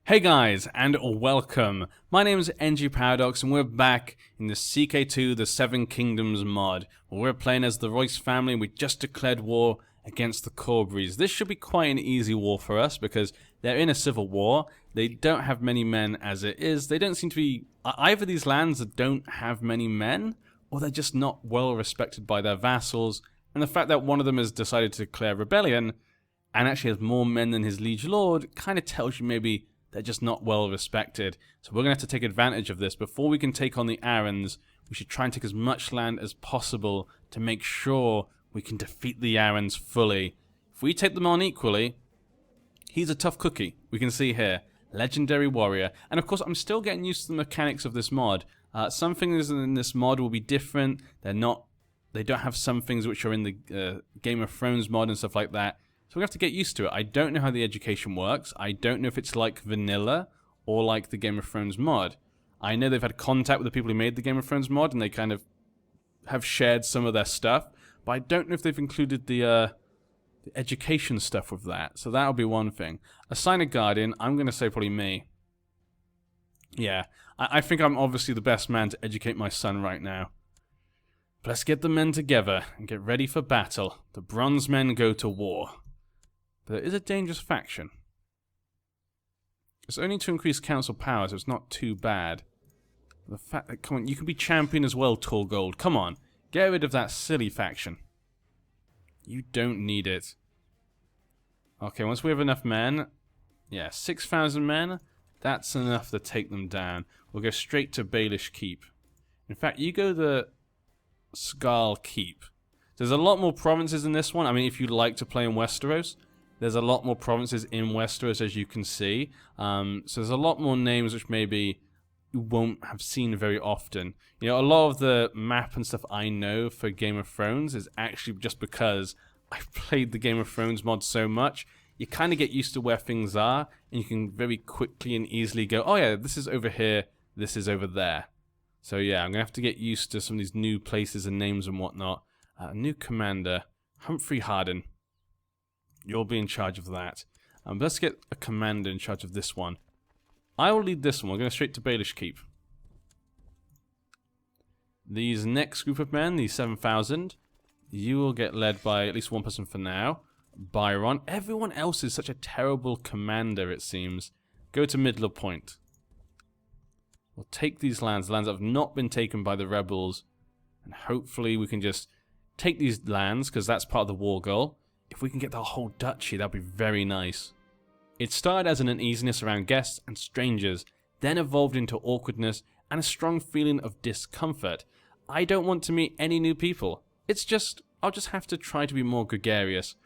Hey guys, and welcome. My name is NG Paradox, and we're back in the CK2 The Seven Kingdoms mod, where we're playing as the Royce family, and we just declared war against the Corburies. This should be quite an easy war for us, because they're in a civil war. They don't have many men as it is. They don't seem to be... Either these lands don't have many men, or they're just not well respected by their vassals, and the fact that one of them has decided to declare rebellion, and actually has more men than his liege lord, kind of tells you maybe they're just not well respected. So we're going to have to take advantage of this. Before we can take on the Arons, we should try and take as much land as possible to make sure we can defeat the Arons fully. If we take them on equally, he's a tough cookie. We can see here, legendary warrior. And of course, I'm still getting used to the mechanics of this mod. Some things in this mod will be different. They don't have some things which are in the Game of Thrones mod and stuff like that. So we have to get used to it. I don't know how the education works. I don't know if it's like vanilla or like the Game of Thrones mod. I know they've had contact with the people who made the Game of Thrones mod, and they kind of have shared some of their stuff. But I don't know if they've included the education stuff with that. So that'll be one thing. Assign a guardian. I'm going to say probably me. Yeah, I think I'm obviously the best man to educate my son right now. But let's get the men together and get ready for battle. The bronze men go to war. There is a dangerous faction. It's only to increase council power, so it's not too bad. The fact that, come on, you can be champion as well, Tall Gold. Come on, get rid of that silly faction. You don't need it. Okay, once we have enough men, yeah, 6,000 men, that's enough to take them down. We'll go straight to Baelish Keep. In fact, you go to Skarl Keep. There's a lot more provinces in this one. I mean, if you'd like to play in Westeros, there's a lot more provinces in Westeros, as you can see. So there's a lot more names which maybe you won't have seen very often. You know, a lot of the map and stuff I know for Game of Thrones is actually just because I've played the Game of Thrones mod so much. You kind of get used to where things are, and you can very quickly and easily go, oh yeah, this is over here, this is over there. So yeah, I'm going to have to get used to some of these new places and names and whatnot. New commander, Humphrey Harden. You'll be in charge of that. Let's get a commander in charge of this one. I will lead this one. We're going straight to Baelish Keep. These next group of men, these 7,000, you will get led by at least one person for now. Byron. Everyone else is such a terrible commander, it seems. Go to Midler Point. We'll take these lands that have not been taken by the rebels, and hopefully we can just take these lands, because that's part of the war goal. If we can get the whole duchy, that'd be very nice. It started as an uneasiness around guests and strangers, then evolved into awkwardness and a strong feeling of discomfort. I don't want to meet any new people. I'll just have to try to be more gregarious.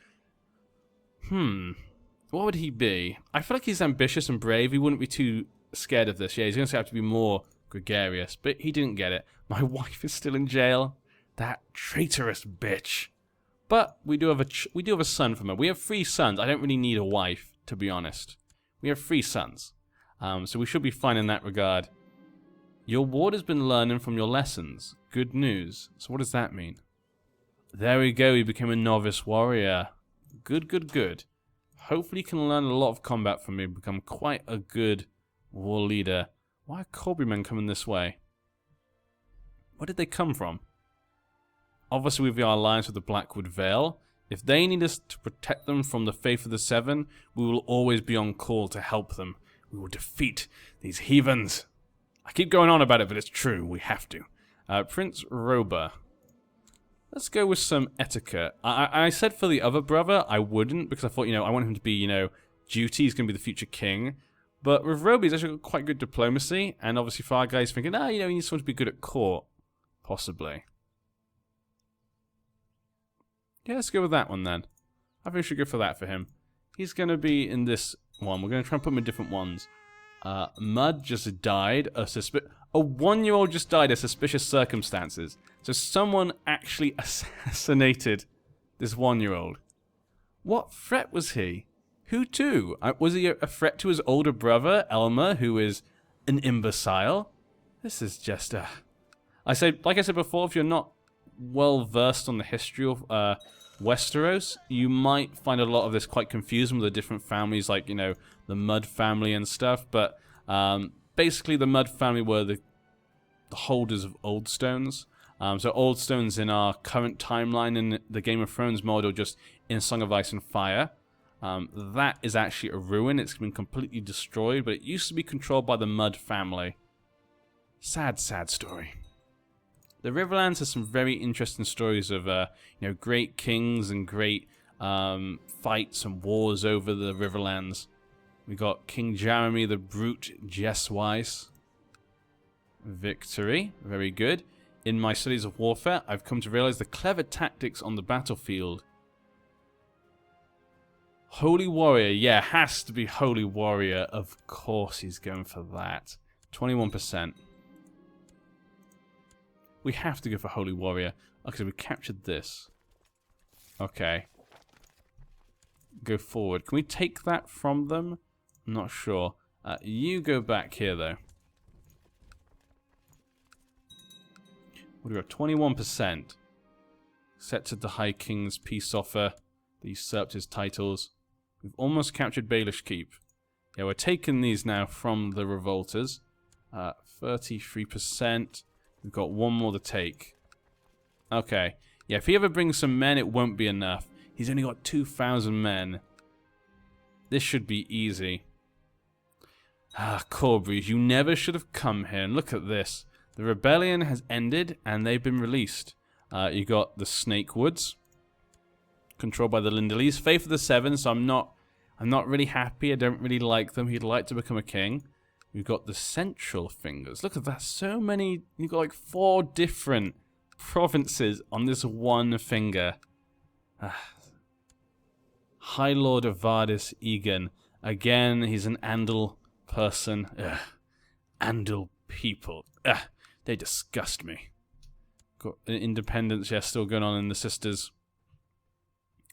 What would he be? I feel like he's ambitious and brave. He wouldn't be too scared of this. Yeah, he's going to have to be more gregarious, but he didn't get it. My wife is still in jail. That traitorous bitch. But we do have a son from her. We have 3 sons. I don't really need a wife, to be honest. We have 3 sons. So we should be fine in that regard. Your ward has been learning from your lessons. Good news. So what does that mean? There we go. He became a novice warrior. Good, good, good. Hopefully he can learn a lot of combat from me and become quite a good war leader. Why are Corbury men coming this way? Where did they come from? Obviously, with our alliance with the Blackwood Vale, if they need us to protect them from the Faith of the Seven, we will always be on call to help them. We will defeat these heathens. I keep going on about it, but it's true. We have to. Prince Roba. Let's go with some etiquette. I said for the other brother, I wouldn't, because I thought, I want him to be, duty. He's going to be the future king. But with Roba, he's actually got quite good diplomacy, and obviously for our guys thinking, he needs someone to be good at court. Possibly. Yeah, let's go with that one then. I think we should go for that for him. He's going to be in this one. We're going to try and put him in different ones. Mud just died. A 1-year-old just died of suspicious circumstances. So someone actually assassinated this 1-year-old. What threat was he? Who to? Was he a threat to his older brother, Elmer, who is an imbecile? This is just like I said before, if you're not well versed on the history of Westeros, you might find a lot of this quite confusing with the different families, like, the Mud family and stuff, but basically the Mud family were the holders of Old Stones. So Old Stones in our current timeline in the Game of Thrones mod, or just in Song of Ice and Fire, that is actually a ruin. It's been completely destroyed, but it used to be controlled by the Mud family. Sad, sad story. The Riverlands has some very interesting stories of great kings and great fights and wars over the Riverlands. We got King Jeremy the Brute Jeswise. Victory. Very good. In my studies of warfare, I've come to realize the clever tactics on the battlefield. Holy Warrior. Yeah, has to be Holy Warrior. Of course he's going for that. 21%. We have to go for Holy Warrior. Okay, so we captured this. Okay. Go forward. Can we take that from them? I'm not sure. You go back here, though. What do we got? 21%. Accepted the High King's peace offer. They usurped his titles. We've almost captured Baelish Keep. Yeah, we're taking these now from the revolters. 33%. We've got one more to take. Okay. Yeah, if he ever brings some men, it won't be enough. He's only got 2,000 men. This should be easy. Corbries, you never should have come here. And look at this. The rebellion has ended, and they've been released. You got the Snake Woods, controlled by the Lindleys. Faith of the Seven, so I'm not really happy. I don't really like them. He'd like to become a king. We've got the Central Fingers. Look at that. So many. You've got like 4 different provinces on this one finger. High Lord of Vardis Egan. Again, he's an Andal person. Andal people. They disgust me. Got independence, yeah, still going on in the Sisters.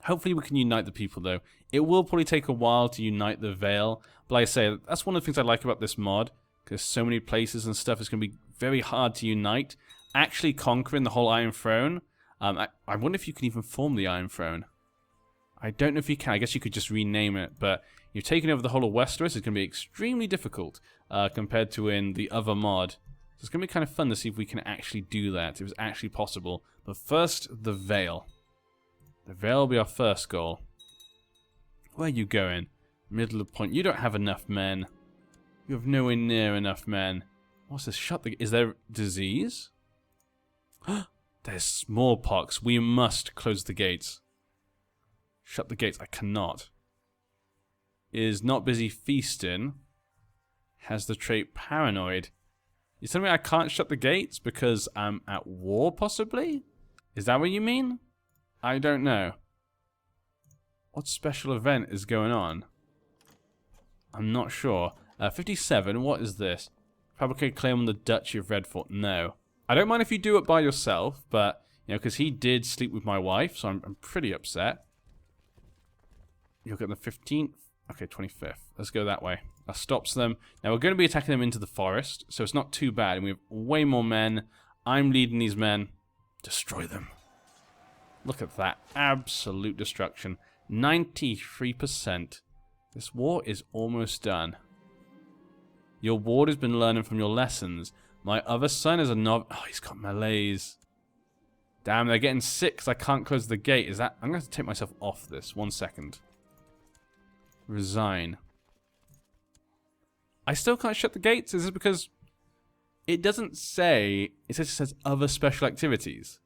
Hopefully we can unite the people, though. It will probably take a while to unite the Vale. But like I say, that's one of the things I like about this mod. Because so many places and stuff, it's going to be very hard to unite. Actually conquering the whole Iron Throne. I wonder if you can even form the Iron Throne. I don't know if you can. I guess you could just rename it. But you're taking over the whole of Westeros. It's going to be extremely difficult compared to in the other mod. So it's going to be kind of fun to see if we can actually do that. If it was actually possible. But first, the Vale. The Vale will be our first goal. Where are you going? Middle of point. You don't have enough men. You have nowhere near enough men. What's this? Shut the... Is there disease? There's smallpox. We must close the gates. Shut the gates. I cannot. Is not busy feasting. Has the trait paranoid. You telling me I can't shut the gates because I'm at war, possibly? Is that what you mean? I don't know. What special event is going on? I'm not sure. 57, what is this? Fabricate claim on the Duchy of Redfort. No. I don't mind if you do it by yourself, but, you know, because he did sleep with my wife, so I'm pretty upset. You'll get the 15th. Okay, 25th. Let's go that way. That stops them. Now, we're going to be attacking them into the forest, so it's not too bad. And we have way more men. I'm leading these men. Destroy them. Look at that. Absolute destruction. 93%. This war is almost done. Your ward has been learning from your lessons. My other son is a novice. Oh, he's got melees. Damn, they're getting sick because I can't close the gate. Is that... I'm going to have to take myself off this. 1 second. Resign. I still can't shut the gates? Is this because... It doesn't say... It says other special activities.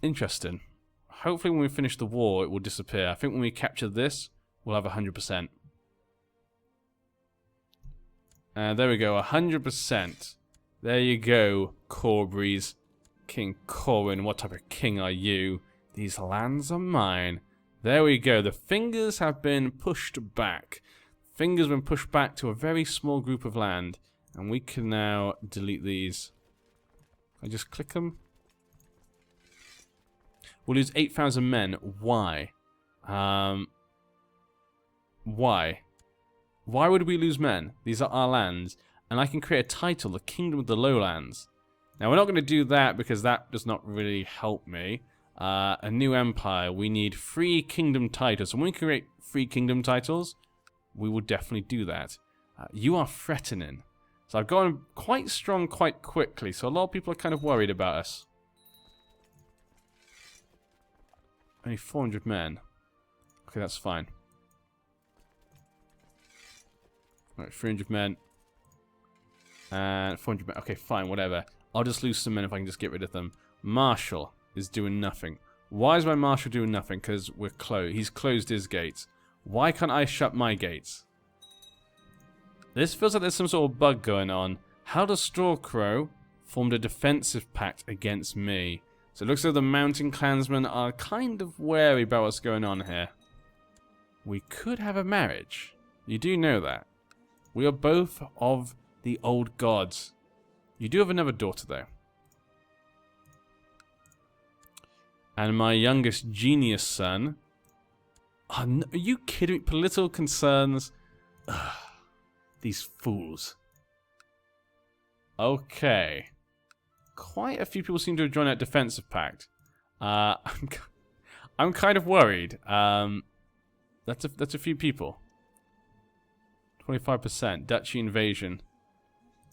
Interesting. Hopefully when we finish the war, it will disappear. I think when we capture this, we'll have 100%. There we go, 100%. There you go, Corbries. King Corwin, what type of king are you? These lands are mine. There we go, the fingers have been pushed back. Fingers have been pushed back to a very small group of land. And we can now delete these. I just click them. We'll lose 8,000 men. Why? Why? Why would we lose men? These are our lands. And I can create a title, the Kingdom of the Lowlands. Now, we're not going to do that because that does not really help me. A new empire. We need 3 kingdom titles. And when we create 3 kingdom titles, we will definitely do that. You are threatening. So I've gotten quite strong quite quickly. So a lot of people are kind of worried about us. Only 400 men. Okay, that's fine. Alright, 300 men. And 400 men. Okay, fine, whatever. I'll just lose some men if I can just get rid of them. Marshal is doing nothing. Why is my Marshal doing nothing? Because we're closed. He's closed his gates. Why can't I shut my gates? This feels like there's some sort of bug going on. How does Strawcrow formed a defensive pact against me? So it looks like the mountain clansmen are kind of wary about what's going on here. We could have a marriage. You do know that. We are both of the old gods. You do have another daughter, though. And my youngest genius son... Oh, no, are you kidding me? Political concerns? Ugh, these fools. Okay. Quite a few people seem to have joined that defensive pact. I'm kind of worried. That's a few people. 25%. Duchy invasion.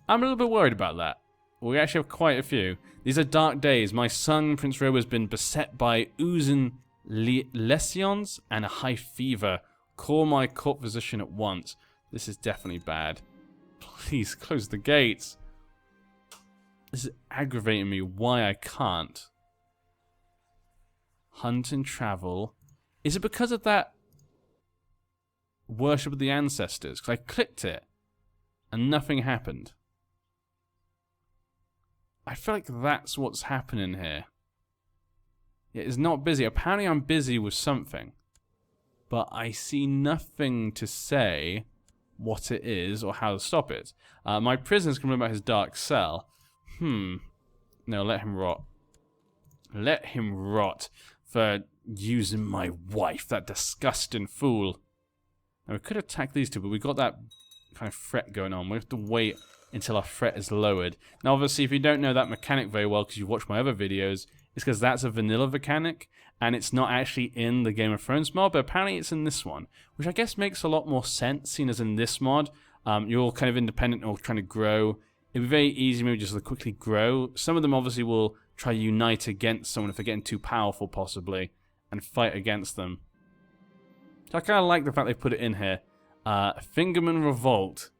I'm a little bit worried about that. We actually have quite a few. These are dark days. My son, Prince Rowe, has been beset by oozing lesions and a high fever. Call my court physician at once. This is definitely bad. Please close the gates. This is aggravating me. Why I can't. Hunt and travel. Is it because of that worship of the ancestors? Because I clicked it and nothing happened. I feel like that's what's happening here. Yeah, it's not busy. Apparently I'm busy with something. But I see nothing to say what it is or how to stop it. My prisoner's coming about his dark cell. No, let him rot. Let him rot for using my wife, that disgusting fool. Now, we could attack these two, but we got that kind of threat going on. We have to wait until our threat is lowered. Now, obviously, if you don't know that mechanic very well because you've watched my other videos, it's because that's a vanilla mechanic, and it's not actually in the Game of Thrones mod, but apparently it's in this one, which I guess makes a lot more sense, seeing as in this mod, you're all kind of independent or trying to grow. It'd be very easy maybe just to quickly grow. Some of them obviously will try to unite against someone if they're getting too powerful, possibly, and fight against them. So I kind of like the fact they put it in here. Fingerman Revolt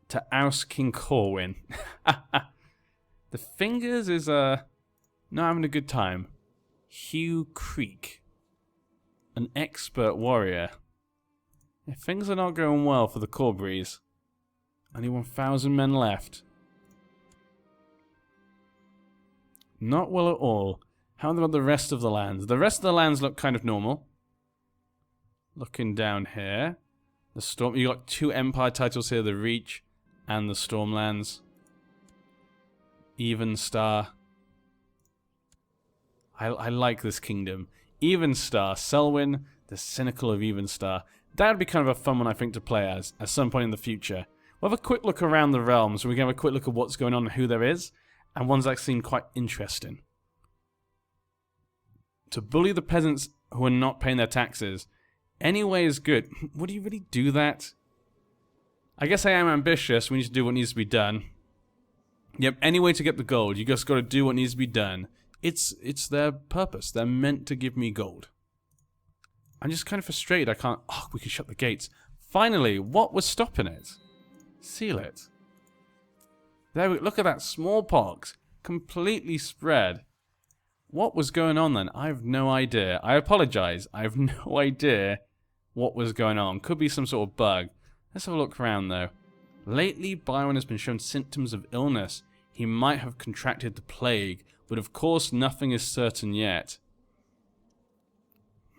to oust King Corwin. The Fingers is not having a good time. Hugh Creek, an expert warrior. Yeah, things are not going well for the Corbries. Only 1,000 men left. Not well at all. How about the rest of the lands? The rest of the lands look kind of normal. Looking down here. The Storm. You got 2 Empire titles here, the Reach and the Stormlands. Evenstar. I like this kingdom. Evenstar. Selwyn, the Cynical of Evenstar. That would be kind of a fun one, I think, to play as at some point in the future. We'll have a quick look around the realm, so we can have a quick look at what's going on and who there is, and ones that seem quite interesting. To bully the peasants who are not paying their taxes, anyway is good. Would you really do that? I guess I am ambitious. We need to do what needs to be done. Yep, any way to get the gold, you just got to do what needs to be done. It's their purpose. They're meant to give me gold. I'm just kind of frustrated. I can't... Oh, we can shut the gates. Finally, what was stopping it? Seal it. There we look at that smallpox. Completely spread. What was going on then? I have no idea. I apologize. I have no idea what was going on. Could be some sort of bug. Let's have a look around though. Lately, Byron has been shown symptoms of illness. He might have contracted the plague, but of course nothing is certain yet.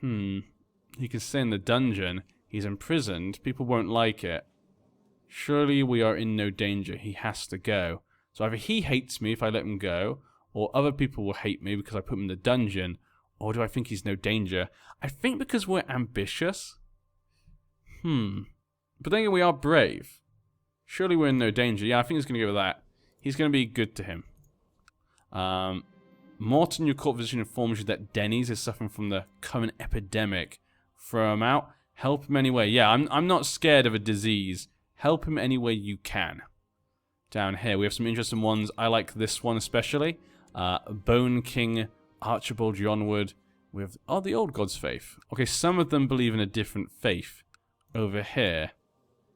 He can stay in the dungeon. He's imprisoned. People won't like it. Surely we are in no danger. He has to go. So either he hates me if I let him go, or other people will hate me because I put him in the dungeon, or do I think he's no danger? I think because we're ambitious. But then again, we are brave. Surely we're in no danger. Yeah, I think he's going to go with that. He's going to be good to him. Morton, your court physician informs you that Denny's is suffering from the current epidemic. Throw him out. Help him anyway. Yeah, I'm not scared of a disease. Help him any way you can. Down here, we have some interesting ones. I like this one especially. Bone King, Archibald Johnwood. We have, oh, the old god's faith. Okay, some of them believe in a different faith. Over here,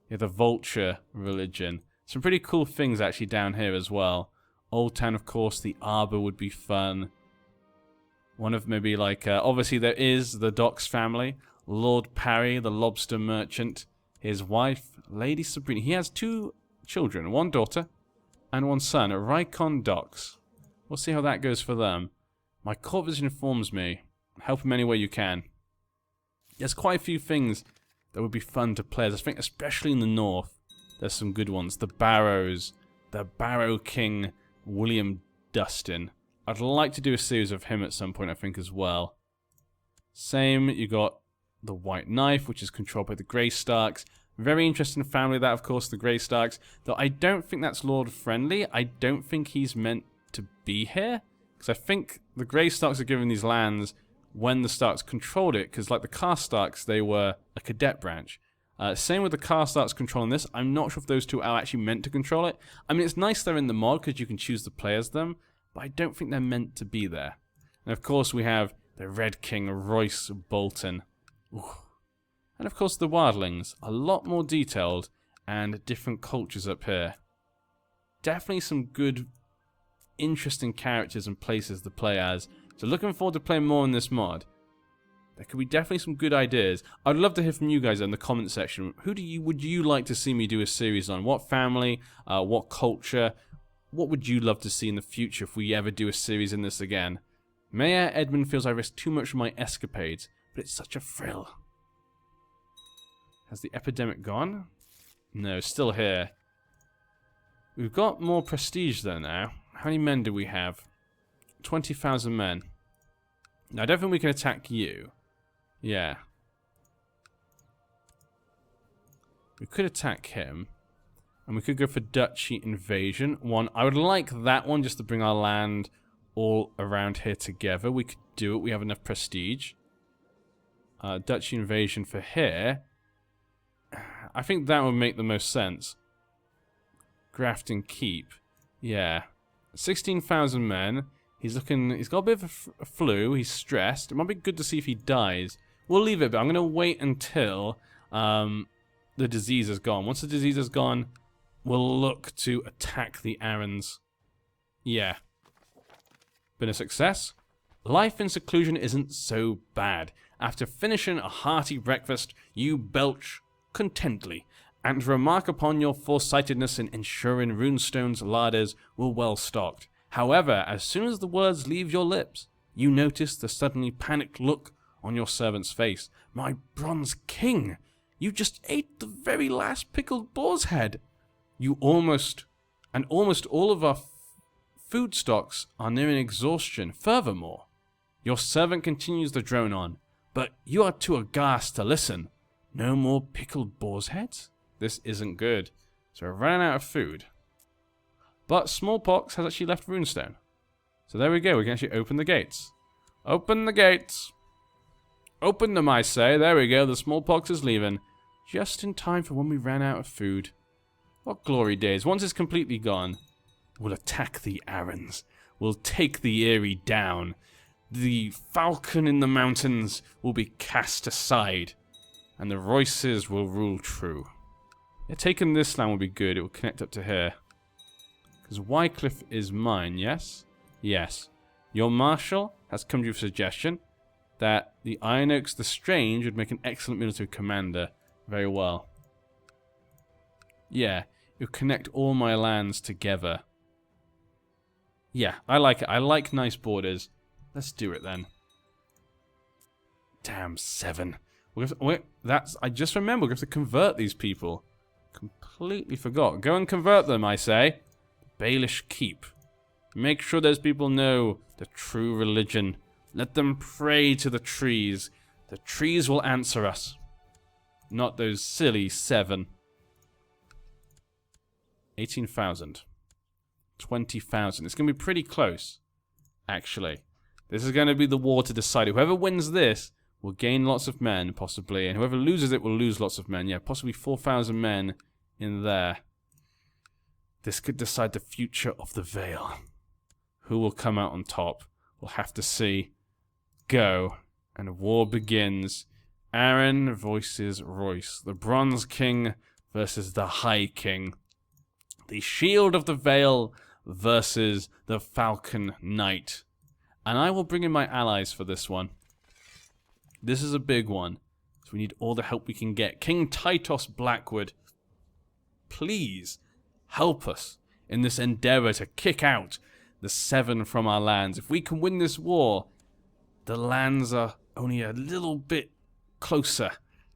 you have the vulture religion. Some pretty cool things actually down here as well. Old Town, of course, the Arbor would be fun. One of maybe like, obviously there is the Docks family. Lord Parry, the lobster merchant. His wife, Lady Sabrina. He has 2 children, 1 daughter and 1 son at Rykon Docks. We'll see how that goes for them. My court vision informs me. Help him any way you can. There's quite a few things that would be fun to play. I think especially in the north, there's some good ones. The Barrows, the Barrow King, William Dustin. I'd like to do a series of him at some point, I think, as well. Same, you got the White Knife, which is controlled by the Greystarks. Very interesting family, that, of course, the Greystarks. Though I don't think that's Lord Friendly. I don't think he's meant to be here. Because I think the Greystarks are given these lands when the Starks controlled it. Because, like the Karstarks, they were a cadet branch. Same with the Karstarks controlling this. I'm not sure if those two are actually meant to control it. I mean, it's nice they're in the mod because you can choose to play as them. But I don't think they're meant to be there. And, of course, we have the Red King, Royce Bolton. Ooh. And of course the wildlings, a lot more detailed and different cultures up here. Definitely some good, interesting characters and places to play as. So looking forward to playing more in this mod. There could be definitely some good ideas. I'd love to hear from you guys in the comment section. Who would you like to see me do a series on? What family? What culture? What would you love to see in the future if we ever do a series in this again? Mayor Edmund feels I risk too much of my escapades, but it's such a thrill. Has the epidemic gone? No, still here. We've got more prestige though now. How many men do we have? 20,000 men. Now, I don't think we can attack you. Yeah. We could attack him. And we could go for Duchy Invasion. I would like that one just to bring our land all around here together. We could do it. We have enough prestige. Duchy Invasion for here. I think that would make the most sense. Grafton Keep. Yeah. 16,000 men. He's got a bit of a flu. He's stressed. It might be good to see if he dies. We'll leave it, but I'm going to wait until the disease is gone. Once the disease is gone, we'll look to attack the Arryns. Yeah. Been a success? Life in seclusion isn't so bad. After finishing a hearty breakfast, you belch contently, and remark upon your foresightedness in ensuring Runestone's larders were well stocked. However, as soon as the words leave your lips, you notice the suddenly panicked look on your servant's face. My bronze king! You just ate the very last pickled boar's head! Almost all of our food stocks are nearing exhaustion. Furthermore, your servant continues to drone on, but you are too aghast to listen. No more pickled boar's heads? This isn't good. So we're running out of food. But smallpox has actually left Runestone. So there we go. We can actually open the gates. Open the gates. Open them, I say. There we go. The smallpox is leaving. Just in time for when we ran out of food. What glory days. Once it's completely gone, we'll attack the Arryns. We'll take the Eyrie down. The falcon in the mountains will be cast aside. And the Royces will rule true. Yeah, taking this land will be good. It will connect up to here. Because Wycliffe is mine, yes? Yes. Your Marshal has come to you with a suggestion that the Iron Oaks the Strange would make an excellent military commander. Very well. Yeah, it would connect all my lands together. Yeah, I like it. I like nice borders. Let's do it then. Damn, 7. I just remembered we have to convert these people. Completely forgot. Go and convert them, I say. Baelish Keep. Make sure those people know the true religion. Let them pray to the trees. The trees will answer us. Not those silly 7. 18,000. 20,000. It's going to be pretty close. actually. This is going to be the war to decide. Whoever wins this will gain lots of men, possibly. And whoever loses it will lose lots of men. Yeah, possibly 4,000 men in there. This could decide the future of the Vale. Who will come out on top? We'll have to see. Go. And war begins. Aaron voices Royce. The Bronze King versus the High King. The Shield of the Vale versus the Falcon Knight. And I will bring in my allies for this one. This is a big one. So we need all the help we can get. King Titos Blackwood, please help us in this endeavor to kick out the 7 from our lands. If we can win this war, the lands are only a little bit closer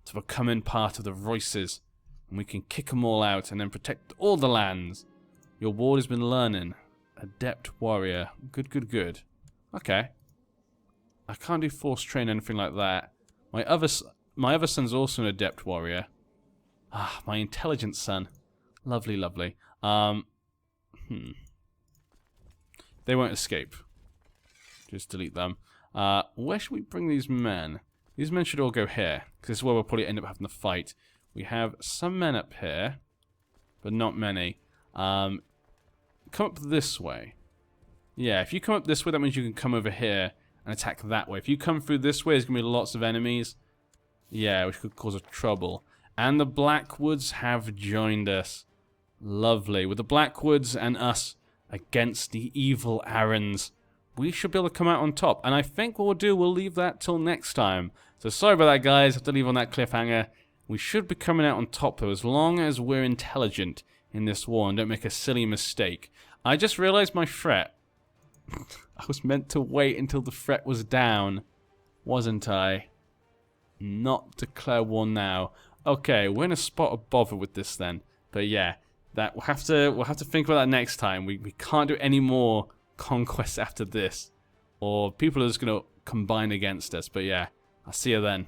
to becoming part of the Royces. And we can kick them all out and then protect all the lands. Your ward has been learning. Adept warrior. Good, good, good. Okay. I can't do force train anything like that. My other son's also an adept warrior. Ah, my intelligent son. Lovely, lovely. They won't escape. Just delete them. Where should we bring these men? These men should all go here, because this is where we'll probably end up having the fight. We have some men up here, but not many. Come up this way. Yeah, if you come up this way, that means you can come over here and attack that way. If you come through this way, there's going to be lots of enemies. Yeah, which could cause a trouble. And the Blackwoods have joined us. Lovely. With the Blackwoods and us against the evil Aarons, we should be able to come out on top. And I think what we'll do, we'll leave that till next time. So sorry about that, guys. I have to leave on that cliffhanger. We should be coming out on top, though, as long as we're intelligent in this war and don't make a silly mistake. I just realized my threat. I was meant to wait until the threat was down, wasn't I? Not declare war now. Okay, we're in a spot of bother with this then. But yeah, that we'll have to think about that next time. We can't do any more conquests after this, or people are just gonna combine against us. But yeah, I'll see you then.